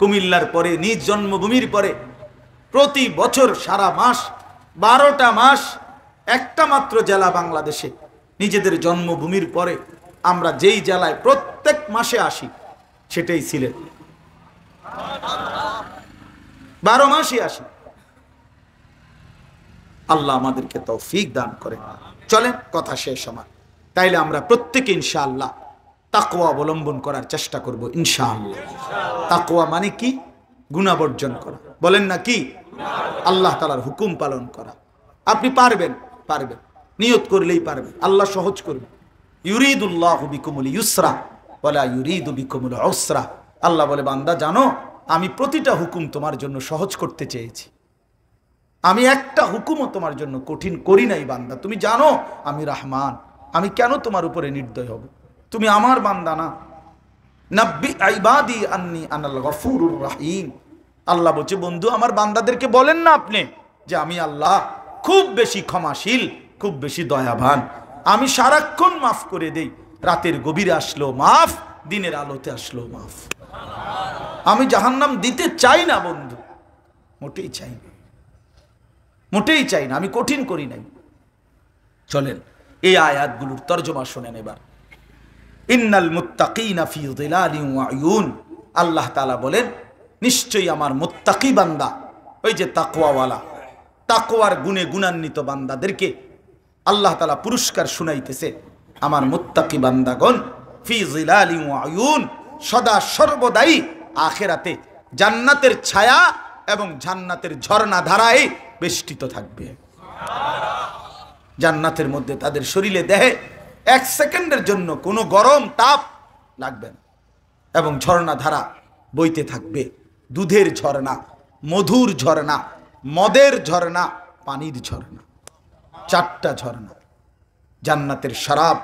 কুমিল্লার পরে, নিজ জন্মভূমির পরে প্রতি বছর সারা মাস 12টা মাস একটা মাত্র জেলা বাংলাদেশে নিজেদের জন্মভূমির পরে আমরা যেই জেলায় প্রত্যেক মাসে আসি সেটাই সিলেট। 12 মাসই আসি। আল্লাহ আমাদেরকে তৌফিক দান করে। চলেন কথা শেষ আমার। তাইলে আমরা প্রত্যেকে ইনশাআল্লাহ তাকওয়া অবলম্বন করার চেষ্টা করব ইনশাআল্লাহ। তাকওয়া মানে কি? গুনাহ বর্জন করা। বলেন না কি? আল্লাহ তাআলার হুকুম পালন করা। আপনি পারবেন, নিয়ত করলেই পারবেন। আল্লাহ সহজ করবে। ইউরিদুল্লাহু বিকুমুল ইউসরা ওয়ালা ইউরিদু বিকুমুল উসরা। আল্লাহ বলে, বান্দা জানো আমি প্রতিটা হুকুম তোমার জন্য সহজ করতে চেয়েছি। আমি একটা হুকুমও তোমার জন্য কঠিন করি নাই বান্দা। তুমি জানো আমি রহমান, আমি কেন তোমার উপরে নির্দয় হব? তুমি আমার বান্দা না? নাব্বি ইবাদি আন্নী আনাল গফুরুর রহিম। আল্লাহ বলছে, বন্ধু আমার বান্দাদেরকে বলেন না আপনি যে আমি আল্লাহ খুব বেশি ক্ষমাশীল, খুব বেশি দয়াবান, আমি সারাক্ষণ মাফ করে দেই। রাতের গভীরে আসলো মাফ, দিনের আলোতে আসলো মাফ। আমি জাহান্নাম দিতে চাই না বন্ধু, মোটেই চাই না, মোটেই চাই না। আমি কঠিন করি নাই। চলেন এই আয়াতগুলোর তরজমা শুনেন এবার। ইন্নাল মুত্তাকিনা ফি যিলালিন ওয়া উয়ুন। আল্লাহ তাআলা বলেন, নিশ্চয়ই আমার মুত্তাকি বান্দা, ওই যে তাকওয়াওয়ালা, তাকওয়ার গুণে গুণান্বিত বান্দাদেরকে আল্লাহ তাআলা পুরস্কার শুনাইতেছে। আমার মুত্তাকি বান্দাগণ ফি যিলালিন ওয়া উয়ুন, সদা সর্বদাই আখিরাতে জান্নাতের ছায়া এবং জান্নাতের ঝর্ণা ধারায় বেষ্টিত থাকবে। জান্নাতের মধ্যে তাদের শরীরে দেহে 1 সেকেন্ডের জন্য কোনো গরম তাপ লাগবে না, এবং ঝর্ণা ধারা বইতে থাকবে। দুধের ঝর্ণা, মধুর ঝর্ণা, মদের ঝর্ণা, পানির ঝর্ণা, 4টা ঝর্ণা। জান্নাতের শরাব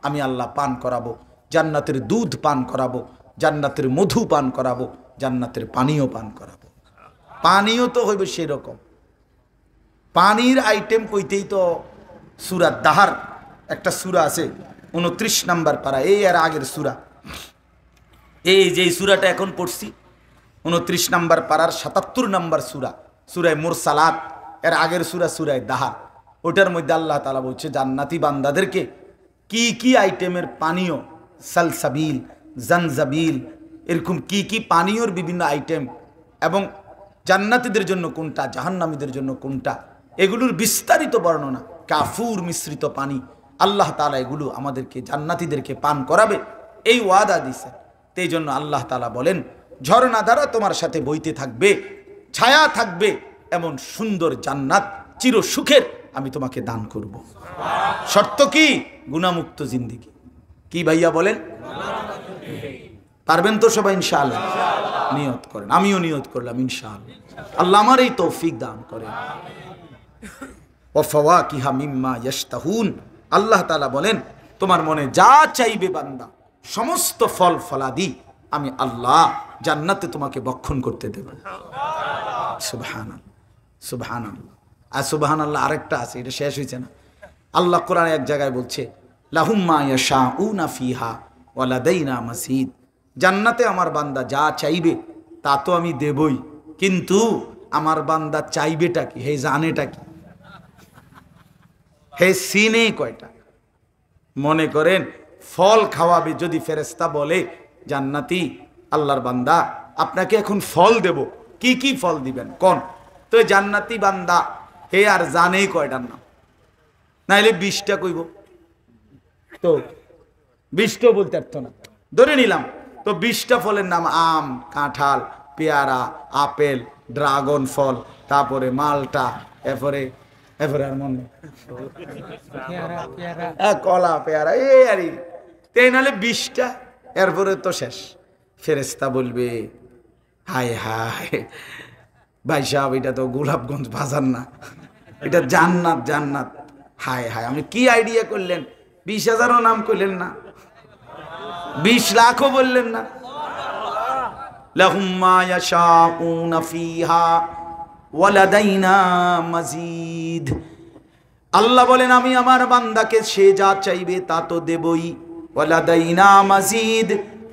আমি আল্লাহ পান করাবো, জান্নাতের দুধ পান করাবো, জান্নাতের মধু পান করাবো, জান্নাতের পানীয় পান করাবো। পানীয় তো হইবে সেরকম। পানির আইটেম কইতেই তো সূরা দাহার একটা সূরা আছে 29 নম্বর পারা, এই এর আগের সূরা, এই যে সূরাটা এখন পড়ছি 29 নম্বর পারার 77 নম্বর সূরা, সূরায়ে মুরসালাত, এর আগের সূরা সূরায়ে দাহার। ওটার মধ্যে আল্লাহ তাআলা বলছে জান্নাতি বান্দাদেরকে কি কি আইটেমের পানীয়, সালসাবিল, জানজাবিল, এরকম কি কি পানীয়র বিভিন্ন আইটেম, এবং জান্নাতীদের জন্য কোনটা, জাহান্নামীদের জন্য কোনটা, এগুলোর বিস্তারিত বর্ণনা, কাফুর মিশ্রিত পানি আল্লাহ তাআলা এগুলো আমাদেরকে জান্নাতীদেরকে পান করাবে, এই ওয়াদা দিয়েছেন। এই জন্য আল্লাহ তাআলা বলেন, ঝর্ণা ধারা তোমার সাথে বইতে থাকবে, ছায়া থাকবে, এমন সুন্দর জান্নাত চির সুখের আমি তোমাকে দান করব। শর্ত কি? গুনাহমুক্ত জিন্দেগি। কি ভাইয়া বলেন? পারবেন তো সবাই ইনশাআল্লাহ? নিয়ত করেন, আমিও নিয়ত করলাম ইনশাআল্লাহ। আল্লাহ আমার এই তৌফিক দান করেন। ওয়া ফাওয়াকিহা মিম্মা ইয়াশতাহুন। আল্লাহ তাআলা বলেন, তোমার মনে যা চাইবে বান্দা, সমস্ত ফল ফলাদি আমি আল্লাহ জান্নাতে তোমাকে বক্ষণ করতে দেব। সুবহানাল্লাহ, সুবহানাল্লাহ। আর সুবহানাল্লাহ আরেকটা আছে, এটা শেষ হয়েছে না। আল্লাহ কোরআনে এক জায়গায় বলছে, লাহুম মা ইয়াশাউনা ফিহা ওয়া লাদাইনা মাসিদ। জান্নাতে আমার বান্দা যা চাইবে তা তো আমি দেবই, কিন্তু আমার বান্দা চাইবেটা কি, হে জানেটা কি, হে সিনে কয়টা। মনে করেন ফল খাওয়াবে, যদি ফেরেশতা বলে জান্নাতি আল্লাহর বান্দা আপনাকে এখন ফল দেব, কি কি ফল দিবেন কোন, তো জান্নাতি বান্দা হে আর জানেই কয়টার নাম, নাইলে 20টা কইব, তো 20টা বলতে পারতো না, ধরে নিলাম তো 20টা ফলের নাম, আম, কাঁঠাল, পেয়ারা, আপেল, ড্রাগন ফল, তারপরে মালটা, এরপরে আর মনে কলা, পেয়ারা, এই আরই, তাই নাহলে 20টা, এরপরে তো শেষ। ফেরেশতা বলবে, হায় হায় ভাই সাহেব, এটা তো গোলাপগঞ্জ বাজার না, এটা জান্নাত, জান্নাত। হায় হায়, আমি কি আইডিয়া করলেন, 20,000ও নাম করলেন না, 20 লাখও বললেন না। লাহুম মা ইয়াশাউনা ফিহা ওয়া লাদাইনা মাজিদ। আল্লাহ বলেন, আমি আমার বান্দাকে সে যা চাইবে তা তো দেবই, ওয়া লাদাইনা মাজিদ।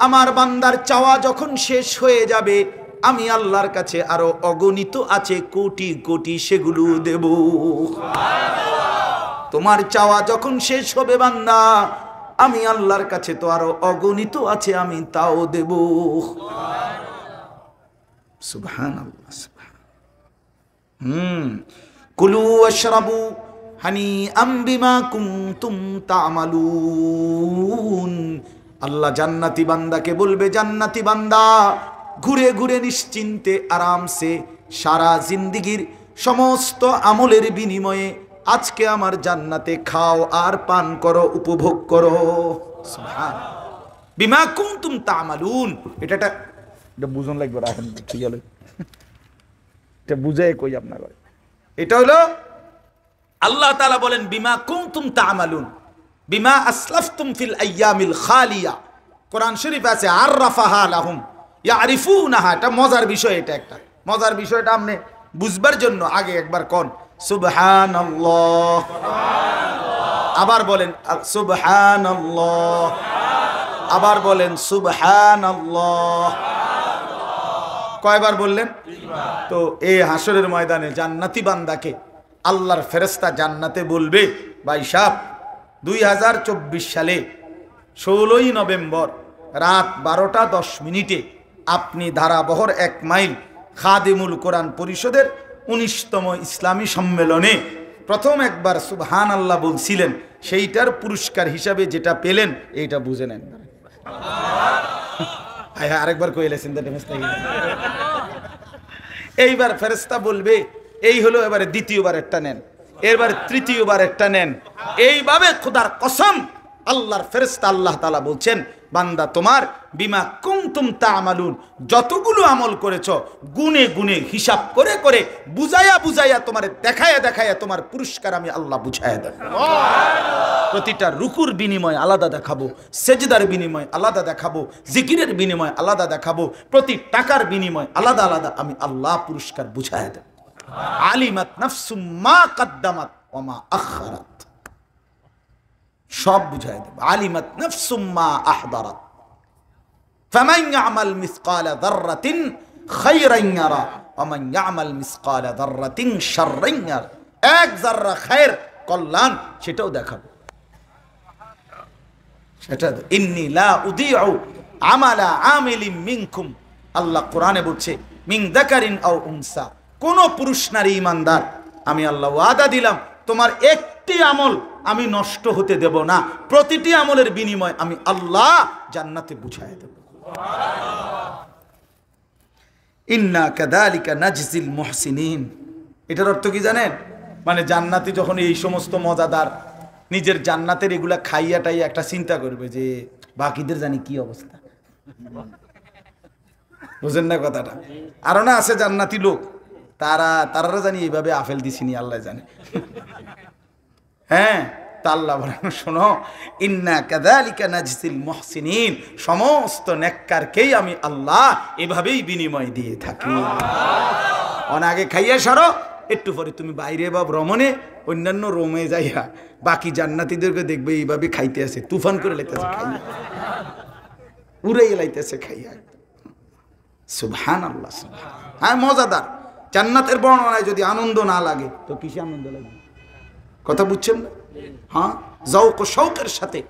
আমার বান্দার চাওয়া যখন শেষ হয়ে যাবে আমি আল্লাহর কাছে আরো অগণিত আছে কোটি কোটি, সেগুলো দেব। তোমার চাওয়া যখন শেষ হবে বান্দা, আমি আল্লাহর কাছে তো আরো অগণিত আছে, আমি তাও দেব। সুবহানাল্লাহ। কুলু ওয়াশরাবু হানিআম বিমা কুনতুম তা'মালুন। আল্লাহ জান্নাতি বান্দাকে বলবে, জান্নাতি বান্দা ঘুরে ঘুরে নিশ্চিন্তে আরামসে সারা জিন্দেগীর সমস্ত আমলের বিনিময়ে আজকে আমার জান্নাতে খাও আর পান করো, উপভোগ করো। সুবহানাল্লাহ। বিমা কুনতুম তা'মালুন, এটা বুঝন লাগবে, রাখেন ঠিক আছে, এটা বুঝে কই আপনার। এটা হলো আল্লাহ তাআলা বলেন বিমা কুনতুম তা'মালুন বিমা আসলাফতুম ফিল আইয়ামিল খালিয়া। কোরআন শরীফ আছে আররাফাহা লাহুম ইয়ারিফুনাহা। এটা মজার বিষয়, এটা একটা মজার বিষয়টা আপনি বুঝবার জন্য আগে একবার কোন সুবহানাল্লাহ, আবার বলেন সুবহানাল্লাহ, আবার বলেন সুবহানাল্লাহ। কয়বার বললেন? তো এই হাসরের ময়দানে জান্নাতি বান্দাকে আল্লাহর ফেরেশতা জান্নাতে বলবে, ভাই সাহেব 2024 সালে 16ই নভেম্বর রাত 12টা 10 মিনিটে আপনি ধারাবহর 1 মাইল খাদিমুল কোরআন পরিষদের 19তম ইসলামী সম্মেলনে প্রথম একবার সুবহানাল্লাহ বলছিলেন, সেইটার পুরস্কার হিসাবে যেটা পেলেন এইটা বুঝে নেন। হ্যাঁ, আরেকবার কইলেছেন। এইবার ফেরেশতা বলবে, এই হলো এবারে দ্বিতীয়বার একটা নেন, এরবার তৃতীয়বার একটা নেন। এইভাবে খোদার কসম আল্লাহর ফেরেশতা আল্লাহ তাআলা বলছেন, বান্দা তোমার বিমা কুনতুম তা'মালুন যতগুলো আমল করেছো গুনে গুনে হিসাব করে করে বুঝায়া বুঝায়া তোমার দেখায়া দেখায়া তোমার পুরস্কার আমি আল্লাহ বুঝায়া দেব। প্রতিটা রুকুর বিনিময় আলাদা দেখাবো, সেজদার বিনিময় আলাদা দেখাবো, জিকিরের বিনিময় আলাদা দেখাবো, প্রতি টাকার বিনিময় আলাদা আলাদা আমি আল্লাহ পুরস্কার বুঝায়া দেব। আলিমাত নাফসুম মা কদ্দামাত ওয়া মা আখখারাত, সব বুঝাই দেব। আলিমাত নাফসুম মা আহদারাত ফামান ইয়ামাল মিসকালা যাররাতিন খায়রান ইয়ারা ওয়া মান ইয়ামাল মিসকালা যাররাতিন শাররান ইয়ারা। এক যাররা খায়ের কল্যাণ সেটাও দেখাবো, সেটা ইন্নী লা উদিউ আমালা আমিলিন মিনকুম। আল্লাহ কোরআনে বলছে মিন যাকারিন আও উনসা, কোন পুরুষ নারী ঈমানদার আমি আল্লাহ ওয়াদা দিলাম তোমার একটি আমল আমি নষ্ট হতে দেব না, প্রতিটি আমলের বিনিময় আমি আল্লাহ জান্নাতে বুঝায় দেব। ইন্না কাযালিকা নাজজিল মুহসিনিন। এটার অর্থ কি জানেন? মানে জান্নাতি যখন এই সমস্ত মজাদার নিজের জান্নাতের এগুলা খাইয়াটাই একটা চিন্তা করবে যে বাকিদের জানি কি অবস্থা। বুঝেন না কথাটা? আরো না আছে জান্নাতি লোক, তারা জানি এইভাবে আফেল দিছিনি, আল্লাহ জানে। হ্যাঁ, তা আল্লাহ বলেন শোনো, ইন্না কাযালিকা নাজজিল মুহসিনিন, সমস্ত নেককারকেই আমি আল্লাহ এভাবেই বিনিময় দিয়ে থাকি। আগে খাইয়া সারো, একটু পরে তুমি বাইরে বা ভ্রমণে অন্যান্য রোমে যাইয়া বাকি জান্নাতীদেরকে দেখবে এইভাবে খাইতে আছে, তুফান করে লাইতেছে খাইয়া, উড়ে লাইতেছে খাইয়া। সুবহানাল্লাহ। হ্যাঁ, মজাদার। জান্নাতের বর্ণনায় যদি আনন্দ না লাগে তো কিসে আনন্দ লাগে? কথা বুঝছেন না? হ্যাঁ, যৌক ও শৌকের সাথে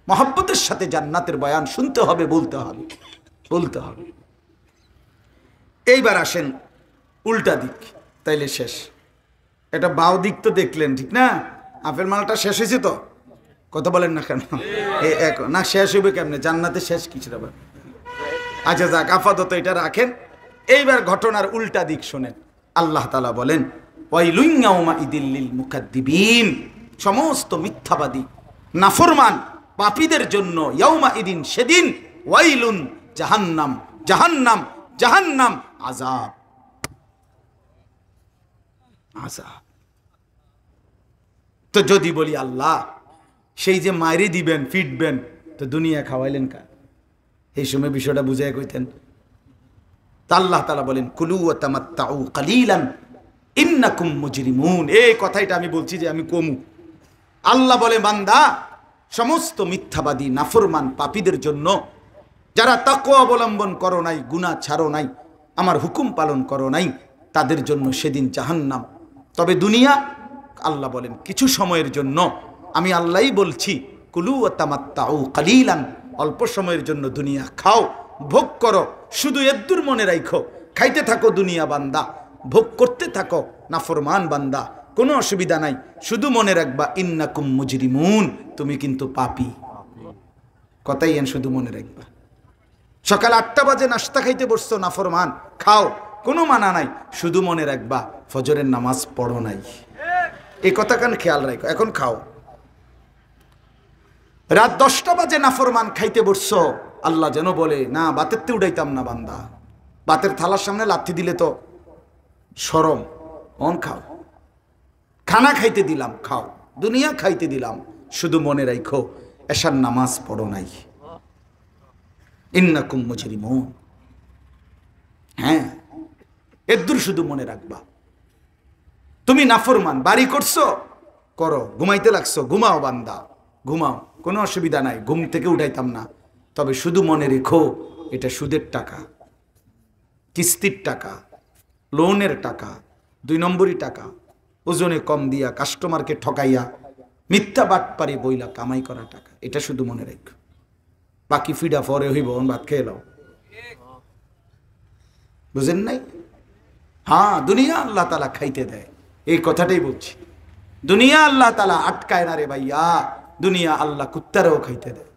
মহব্বতের সাথে জান্নাতের বয়ান শুনতে হবে, বলতে হবে, বলতে হবে। এইবার আসেন উল্টা দিক, তাইলে শেষ। এটা বাও দিক তো দেখলেন, ঠিক না? আপেল মালটা শেষ হয়েছে তো, কথা বলেন না কেন? না শেষ হইবে কেমনে? জান্নাতে শেষ কিছু না। আচ্ছা যাক, আপাতত এটা রাখেন। এইবার ঘটনার উল্টা দিক শোনেন। আল্লাহ তাআলা বলেন ওয়াইলুন ইয়াউমাইদিল লিল মুকাদ্দিবিন, সমস্ত মিথ্যাবাদী নাফরমান পাপীদের জন্য ইয়াউমাইদিন, সেদিন, ওয়াইলুন জাহান্নাম, জাহান্নাম, জাহান্নাম, আযাব, আযাব। তো যদি বলি আল্লাহ সেই যে মাইরে দিবেন, ফিটবেন, তো দুনিয়া খাওয়াইলেন কার? এই সময় বিষয়টা বুঝাই কইতেন। তা আল্লাহ তাআলা বলেন কুলু ওয়া তামাত্তাউ কালিলান ইন্নাকুম মুজরিমুন। এই কথাটা আমি বলছি যে আমি কমু। আল্লাহ বলে বান্দা সমস্ত মিথ্যাবাদী নাফরমান পাপীদের জন্য, যারা তাকওয়া অবলম্বন করো নাই, গুনাহ ছাড়ো নাই, আমার হুকুম পালন করো নাই, তাদের জন্য সেদিন জাহান্নাম। তবে দুনিয়া, আল্লাহ বলেন কিছু সময়ের জন্য, আমি আল্লাহই বলছি, কুলু ওয়া তামাত্তাউ কালিলান, অল্প সময়ের জন্য দুনিয়া খাও, ভোগ করো, শুধু এদ্দুর মনে রাখো, খাইতে থাকো দুনিয়া বান্দা, ভোগ করতে থাকো নাফরমান বান্দা, কোনো অসুবিধা নাই, শুধু মনে রাখবা ইন্নাকুম মুজরিমুন, তুমি কিন্তু পাপী। কথাই শুধু মনে রাখবা। সকাল 8টা বাজে নাস্তা খাইতে বসছো, নাফরমান, খাও, কোনো মানা নাই, শুধু মনে রাখবা ফজরের নামাজ পড়ো নাই। এই কথা কান খেয়াল রাখো, এখন খাও। রাত 10টা বাজে নাফরমান খাইতে বসছো, আল্লাহ যেন বলে না বাতেরতে উঠাইতাম না বান্দা, বাতের থালার সামনে লাথি দিলে তো শরম, অন খাও। খানা খাইতে দিলাম, খাও, দুনিয়া খাইতে দিলাম, শুধু মনে রাখো এশার নামাজ পড়ো নাই, ইন্নাকুম মুজরিমুন। হ্যাঁ, এদ্দুর শুধু মনে রাখবা। তুমি নাফরমান, বাড়ি করছো, করো, ঘুমাইতে লাগছো, ঘুমাও বান্দা, ঘুমাও, কোনো অসুবিধা নাই, ঘুম থেকে উঠাইতাম না, তবে শুধু মনে রেখো এটা সুদের টাকা, কিস্তির টাকা, লোনের টাকা, 2 নম্বরই টাকা, ওজনে কম দিয়া, কাস্টমারকে ঠকাইয়া, মিথ্যা বাটপারি বইলা কামাই করা টাকা, এটা শুধু মনে রেখো। বাকি ফিডা পরে হইব, ভাত খেয়ে লাও, বুঝেন নাই? হ্যাঁ, দুনিয়া আল্লাহ তালা খাইতে দেয়, এই কথাটাই বলছি। দুনিয়া আল্লাহ তালা আটকায় না রে ভাইয়া, দুনিয়া আল্লাহ কুত্তারেও খাইতে দেয়,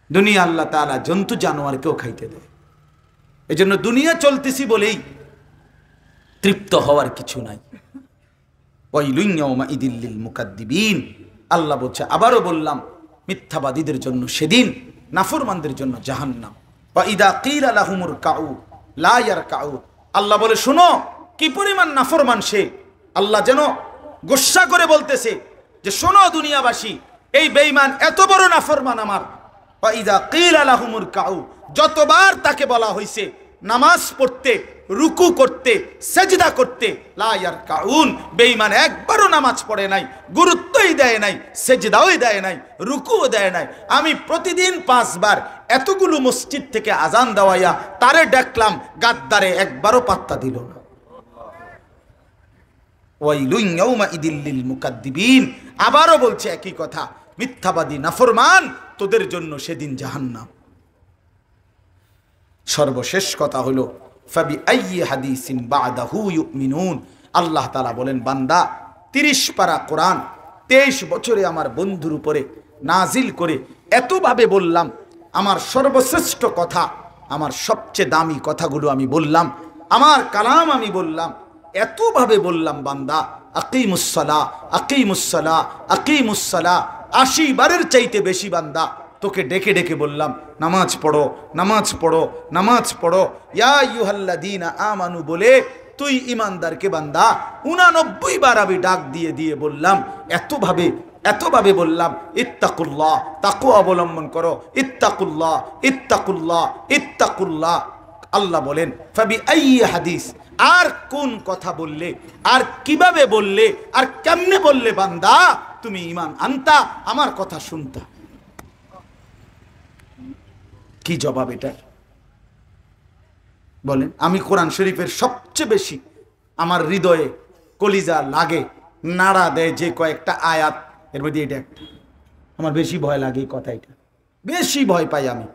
দুনিয়া আল্লাহ তালা জন্তু জানোয়ারকেও খাইতে দেয়। এই জন্য দুনিয়া চলতেছি বলেই তৃপ্ত হওয়ার কিছু নাই। ওয়াইলুন ইয়াউমাইযিল লিল মুকাদ্দিবিন, আল্লাহ বলছে, আবারও বললাম, মিথ্যাবাদীদের জন্য সেদিন, নাফরমানদের জন্য জাহান্নাম। ওয়া ইযা কিলা লাহুমুর কাউ লা ইয়ারকাউ, আল্লাহ বলে শোনো কি পরিমাণ নাফরমান সে। আল্লাহ যেন গোসা করে বলতেছে যে শোনো দুনিয়াবাসী, এই বেঈমান এত বড় নাফরমান আমার। ওয়া ইযা কিলা লাহুমুর কাউ, যতবার তাকে বলা হয়েছে নামাজ পড়তে, রুকু করতে, সেজদা করতে, লা ইয়ারকাউন, বেঈমান একবারও নামাজ পড়ে নাই, গুরুত্বই দেয় নাই, সেজদাও দেয় নাই, রুকুও দেয় নাই। আমি প্রতিদিন 5 বার এতগুলো মসজিদ থেকে আজান দেওয়াইয়া তারে ডাকলাম, গাদ্দারে একবারও পাত্তা দিল না। ওয়াইলুন ইয়াউমাইযিল লিল মুকাদ্দিবিন, আবারও বলছে একই কথা, মিথ্যাবাদী নাফরমান, তোদের জন্য সেদিন জাহান্নাম। সর্বশেষ কথা হলো ফাবি আইয়ি হাদিসিন বাদাহু ইউমিনুন, আল্লাহ তাআলা বলেন বান্দা 30 পারা কোরআন 23 বছরে আমার বন্ধুর উপরে নাজিল করে এতভাবে বললাম, আমার সর্বশ্রেষ্ঠ কথা, আমার সবচেয়ে দামি কথাগুলো আমি বললাম, আমার কালাম আমি বললাম, এতভাবে বললাম বান্দা, আকিমুস সালাহ আকিমুস সালাহ আকিমুস সালাহ, 80 বারের চাইতে বেশি বান্দা তোকে ডেকে ডেকে বললাম নামাজ পড়ো, নামাজ পড়ো, নামাজ পড়ো। ইয়া আইয়ুহাল্লাযীনা আমানু বলে তুই ইমানদারকে বান্দা 89 বার আমি ডাক দিয়ে দিয়ে বললাম, এতভাবে বললাম, ইত্তাকুল্লাহ, তাকওয়া অবলম্বন করো, ইত্তাকুল্লাহ ইত্তাকুল্লাহ ইত্তাকুল্লাহ। আল্লাহ বলেন ফাবি আইয়ি হাদিস, আর কোন কথা বললে, আর কিভাবে বললে, আর কেমনে বললে বান্দা তুমি ঈমান আনতা, আমার কথা শুনতা। কি জবাব এটা বলেন? আমি কোরআন শরীফের সবচেয়ে বেশি আমার হৃদয়ে কলিজা লাগে, নাড়া দেয় যে কয়েকটা আয়াত, এর মধ্যে এটা একটা আমার বেশি ভয় লাগে। এই কথা, এটা বেশি ভয় পাই আমি,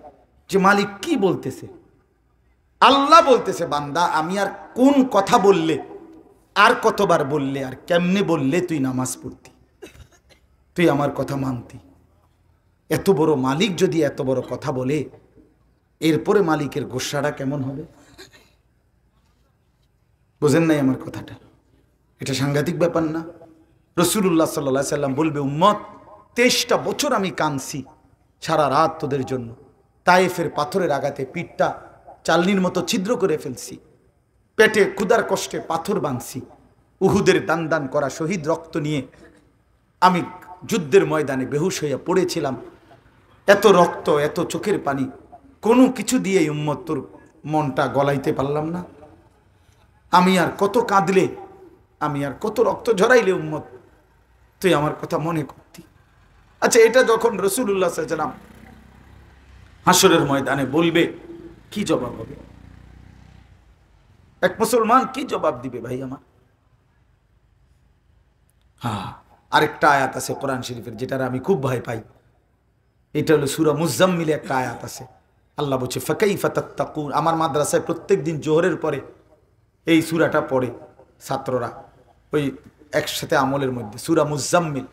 যে মালিক কি বলতেছে। আল্লাহ বলতেছে বান্দা আমি আর কোন কথা বললে, আর কতবার বললে, আর কেমনে বললে তুই নামাজ পড়তি, তুই আমার কথা মানতি। এত বড় মালিক যদি এত বড় কথা বলে, এরপরে মালিকের গোসাটা কেমন হবে? বুঝেন নাই আমার কথাটা? এটা সাংঘাতিক ব্যাপার না? রাসূলুল্লাহ সাল্লাল্লাহু আলাইহি সাল্লাম বলবে, উম্মত 23টা বছর আমি কাঁদছি সারা রাত তোদের জন্য, তায়েফের পাথরের আঘাতে পিঠটা চালনির মতো ছিদ্র করে ফেলছি, পেটে ক্ষুধার কষ্টে পাথর বাঁধছি, উহুদের দান দান করা শহীদ রক্ত নিয়ে আমি যুদ্ধের ময়দানে বেহুশ হইয়া পড়েছিলাম। এত রক্ত, এত চোখের পানি, কোনো কিছু দিয়ে উম্মত তোর মনটা গলাইতে পারলাম না। আমি আর কত কাঁদলে, আমি আর কত রক্ত ঝরাইলে উম্মত তুই আমার কথা মনে করতি। আচ্ছা, এটা যখন রাসূলুল্লাহ সাল্লাল্লাহু আলাইহি ওয়াসাল্লাম হাসরের ময়দানে বলবে, কি জবাব হবে? এক মুসলমান কি জবাব দিবে ভাই আমার? হ্যাঁ, আরেকটা আয়াত আছে কোরআন শরীফের, যেটার আমি খুব ভয় পাই। এটা হলো সূরা মুজাম্মিলে একটা আয়াত আছে। আল্লাহ বলছে ফাকাইফা তাত্তাকুন। আমার মাদ্রাসায় প্রত্যেকদিন জোহরের পরে এই সূরাটা পড়ে ছাত্ররা, ওই একসাথে আমলের মধ্যে সূরা মুজাম্মিল।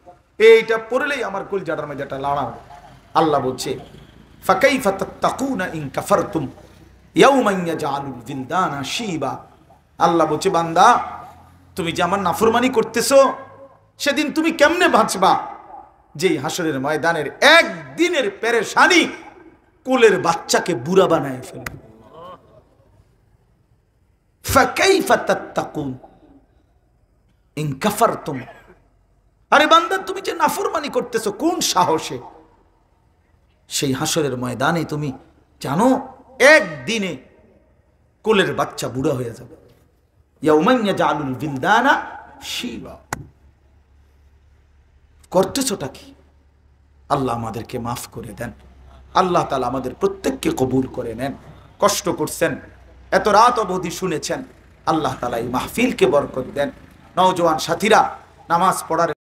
এইটা পড়লেই আমার কলিজাটার মধ্যে একটা লাড়াও। আল্লাহ বলছে ফাকাইফা তাত্তাকুনা ইন কাফারতুম ইয়াউমান ইয়াজআলুল বিলদানা শিবা। আল্লাহ বলছে বান্দা, তুমি যে আমার নাফরমানি করতেছো, সেদিন তুমি কেমনে বাঁচবা যেই হাসরের ময়দানের একদিনের পেরেশানি কোলের বাচ্চাকে বুড়া বানায় ফেলবে। ফাকাইফা তাত্তাকুন ইন কাফারতুম। আরে বান্দা, তুমি যে নাফরমানি করতেছো কোন সাহসে? সেই হাসরের ময়দানে তুমি জানো একদিনে কোলের বাচ্চা বুড়া হয়ে যাবে। ইয়াউমান ইয়াজআলুল বিলদানা শিবা। করতেছোটা কি? আল্লাহ আমাদেরকে মাফ করে দেন। আল্লাহ তাআলা আমাদের প্রত্যেককে কবুল করে নেন। কষ্ট করছেন, এত রাত অবধি শুনেছেন, আল্লাহ তাআলা এই মাহফিলকে বরকত দেন। নওজোয়ান সাথীরা নামাজ পড়ার